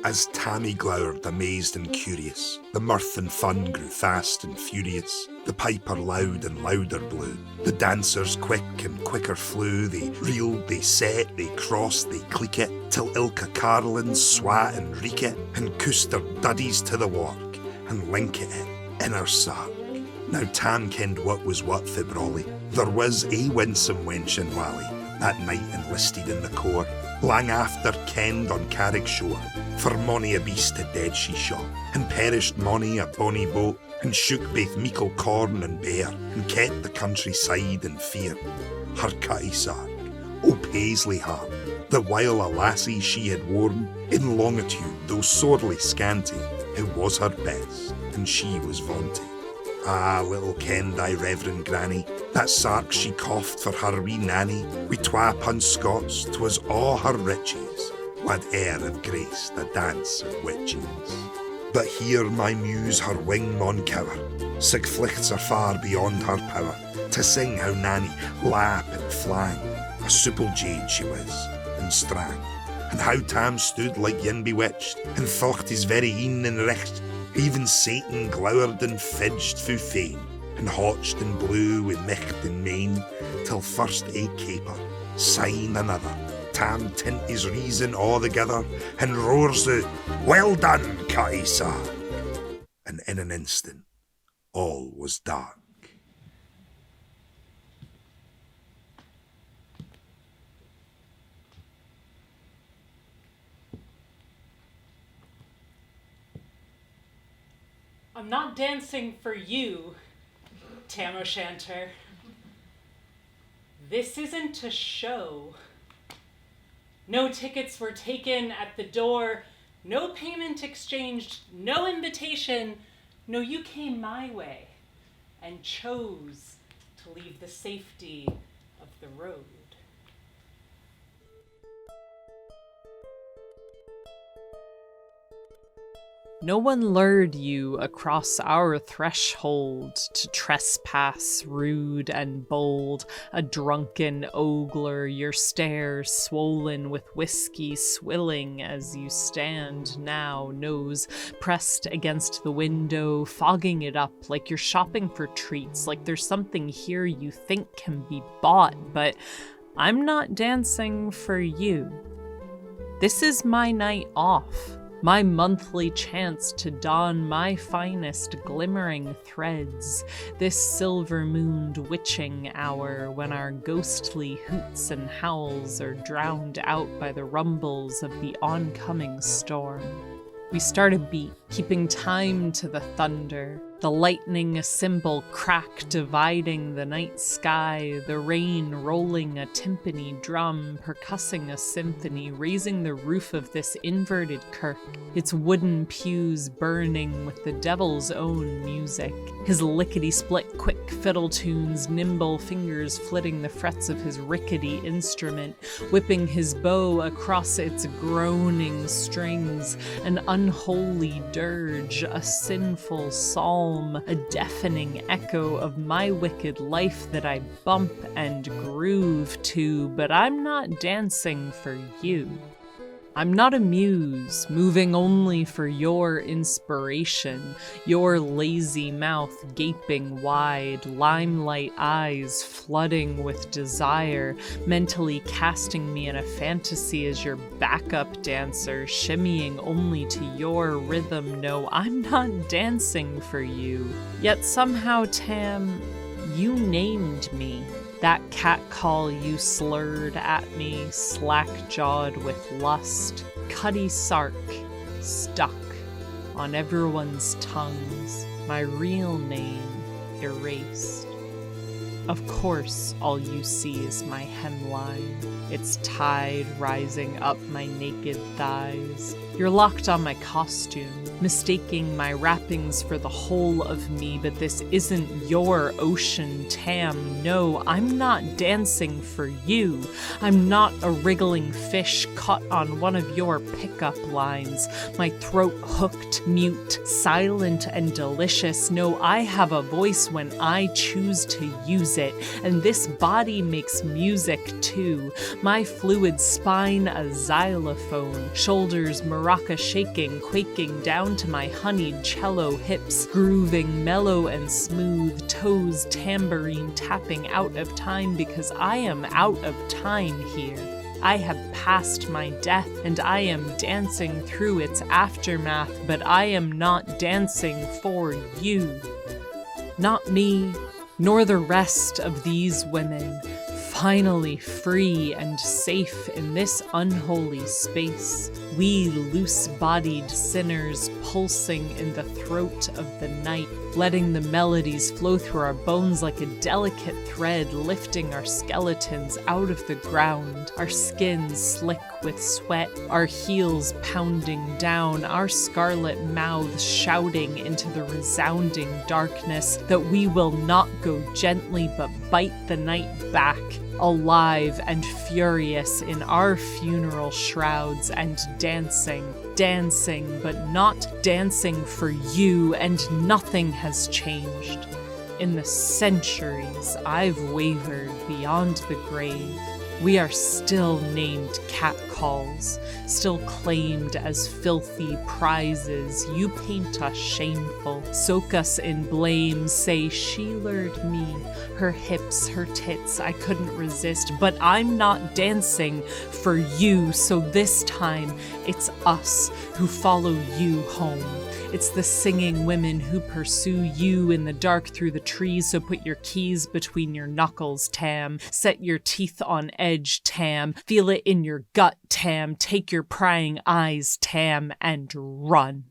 As Tammy glowered, amazed and curious, the mirth and fun grew fast and furious. The piper loud and louder blew. The dancers quick and quicker flew. They reeled, they set, they crossed, they cleek it, till ilka carlin swat and reek it, and coosed their duddies to the work, and link it in her Sark. Now Tam kenned what was what for Brawley. There was a winsome wench in Wally, that night enlisted in the corps. Lang after kenned on Carrick shore, for mony a beast to dead she shot, and perished mony a bonny boat, and shook baith meikle corn and bear, and kept the countryside in fear. Her Cutty Sark, O Paisley harp, the while a lassie she had worn, in longitude though sorely scanty, it was her best, and she was vaunted. Ah, little kenned I reverend granny, that Sark she coughed for her wee nanny, wi' twa pund Scots, 'twas all her riches, wad e'er have graced a dance of witches. But here my muse her wing maun cover, sic flichts are far beyond her power, to sing how nanny lap and flang, a supple jade she was, and strang, and how Tam stood like yin bewitched, and thocht his very een and richt. Even Satan glowered and fidged fu fain, and hotched and blew wi' micht and main, till first a caper, syne another, Tam tint his reason all together, and roars out, "Well done, Cutty Sark!" And in an instant, all was dark. I'm not dancing for you, Tam O'Shanter. This isn't a show. No tickets were taken at the door, no payment exchanged, no invitation. No, you came my way and chose to leave the safety of the road. No one lured you across our threshold to trespass rude and bold, a drunken ogler, your stare swollen with whiskey swilling as you stand now, nose pressed against the window, fogging it up like you're shopping for treats, like there's something here you think can be bought, but I'm not dancing for you. This is my night off. My monthly chance to don my finest glimmering threads, this silver-mooned witching hour when our ghostly hoots and howls are drowned out by the rumbles of the oncoming storm. We start a beat, keeping time to the thunder, the lightning a cymbal crack dividing the night sky, the rain rolling a timpani drum, percussing a symphony, raising the roof of this inverted kirk, its wooden pews burning with the devil's own music, his lickety-split quick fiddle tunes, nimble fingers flitting the frets of his rickety instrument, whipping his bow across its groaning strings, an unholy dirge, a sinful psalm, a deafening echo of my wicked life that I bump and groove to, but I'm not dancing for you. I'm not a muse, moving only for your inspiration, your lazy mouth gaping wide, limelight eyes flooding with desire, mentally casting me in a fantasy as your backup dancer, shimmying only to your rhythm. No, I'm not dancing for you. Yet somehow, Tam, you named me. That catcall you slurred at me, slack-jawed with lust. Cutty Sark, stuck on everyone's tongues, my real name erased. Of course, all you see is my hemline, its tide rising up my naked thighs. You're locked on my costume, mistaking my wrappings for the whole of me, but this isn't your ocean, Tam. No, I'm not dancing for you. I'm not a wriggling fish caught on one of your pickup lines, my throat hooked, mute, silent, and delicious. No, I have a voice when I choose to use it, and this body makes music too. My fluid spine a xylophone, shoulders maraca shaking, quaking down to my honeyed cello hips, grooving mellow and smooth, toes tambourine tapping out of time because I am out of time here. I have passed my death, and I am dancing through its aftermath, but I am not dancing for you. Not me, nor the rest of these women, finally free and safe in this unholy space. We loose-bodied sinners pulsing in the throat of the night, letting the melodies flow through our bones like a delicate thread, lifting our skeletons out of the ground, our skins slick with sweat, our heels pounding down, our scarlet mouths shouting into the resounding darkness that we will not go gently but bite the night back, alive and furious in our funeral shrouds and dancing, but not dancing for you, and nothing has changed. In the centuries I've wavered beyond the grave, we are still named catcalls, still claimed as filthy prizes. You paint us shameful, soak us in blame, say she lured me, her hips, her tits, I couldn't resist, but I'm not dancing for you, so this time it's us who follow you home. It's the singing women who pursue you in the dark through the trees, so put your keys between your knuckles, Tam. Set your teeth on edge, Tam. Feel it in your gut, Tam. Take your prying eyes, Tam, and run.